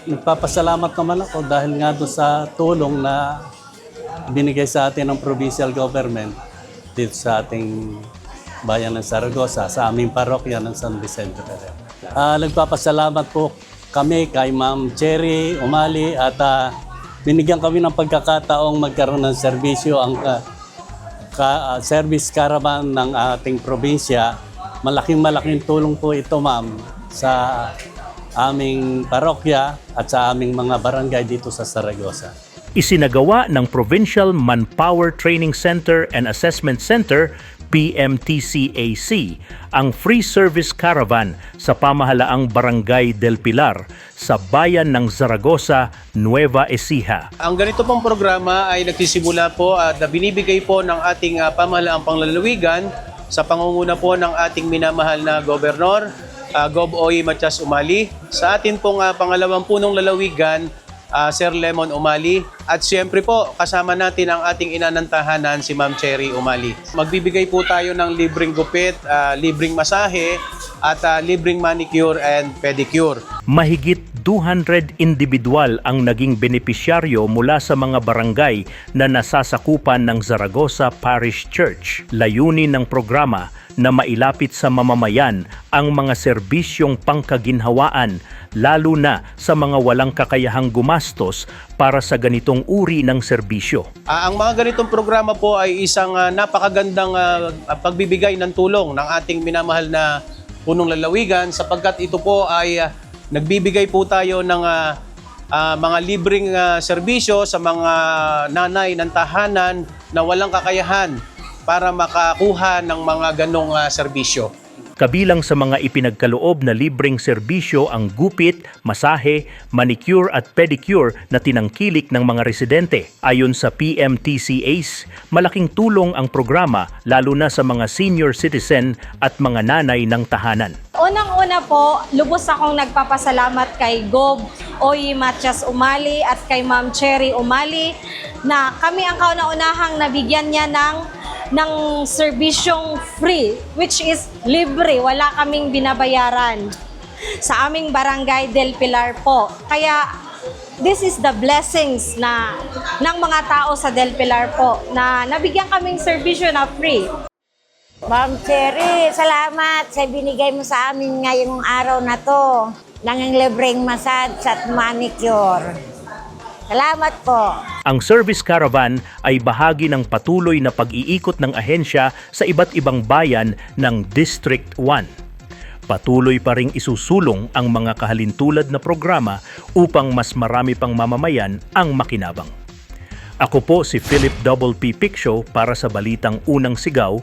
Nagpapasalamat naman ako dahil nga doon sa tulong na binigay sa atin ng provincial government dito sa ating bayan ng Zaragoza, sa aming parokya ng San Vicente Ferrer. Nagpapasalamat po kami kay Ma'am Cherry Umali at binigyan kami ng pagkakataong magkaroon ng serbisyo ang service caravan ng ating probinsya. Malaking tulong po ito, ma'am, sa aming parokya at sa aming mga barangay dito sa Zaragoza. Isinagawa ng Provincial Manpower Training Center and Assessment Center, PMTCAC, ang free service caravan sa pamahalaang Barangay del Pilar sa bayan ng Zaragoza, Nueva Ecija. Ang ganito pong programa ay nagsisimula po at binibigay po ng ating pamahalaang panglalawigan sa pangunguna po ng ating minamahal na gobernador, Gob Oy Matias Umali, sa atin pong pangalawang punong lalawigan, Sir Lemon Umali, at siyempre po kasama natin ang ating inanantahanan si Ma'am Cherry Umali. Magbibigay po tayo ng libreng gupit, libreng masahe at libreng manicure and pedicure. Mahigit 200 individual ang naging benepisyaryo mula sa mga barangay na nasasakupan ng Zaragoza Parish Church. Layunin ng programa na mailapit sa mamamayan ang mga serbisyong pangkaginhawaan, lalo na sa mga walang kakayahang gumastos para sa ganitong uri ng serbisyo. Ang mga ganitong programa po ay isang napakagandang pagbibigay ng tulong ng ating minamahal na punong lalawigan, sapagkat ito po ay nagbibigay po tayo ng mga libreng serbisyo sa mga nanay ng tahanan na walang kakayahan para makakuha ng mga ganong serbisyo. Kabilang sa mga ipinagkaloob na libreng serbisyo ang gupit, masahe, manicure at pedicure na tinangkilik ng mga residente. Ayon sa PMTCAC, malaking tulong ang programa lalo na sa mga senior citizen at mga nanay ng tahanan. Unang-una po, lubos akong nagpapasalamat kay Gob Oy Matias Umali at kay Ma'am Cherry Umali na kami ang kauna-unahang nabigyan niya ng serbisyong free, which is libre, wala kaming binabayaran sa aming Barangay del Pilar po. Kaya this is the blessings ng mga tao sa Del Pilar po na nabigyan kaming serbisyo na free. Ma'am Cherry, salamat sa binigay mo sa amin ngayong araw na to ng libreng massage at manicure. Salamat po. Ang service caravan ay bahagi ng patuloy na pag-iikot ng ahensya sa iba't ibang bayan ng District 1. Patuloy pa ring isusulong ang mga kahalintulad na programa upang mas marami pang mamamayan ang makinabang. Ako po si Philip P. Piccio para sa Balitang Unang Sigaw,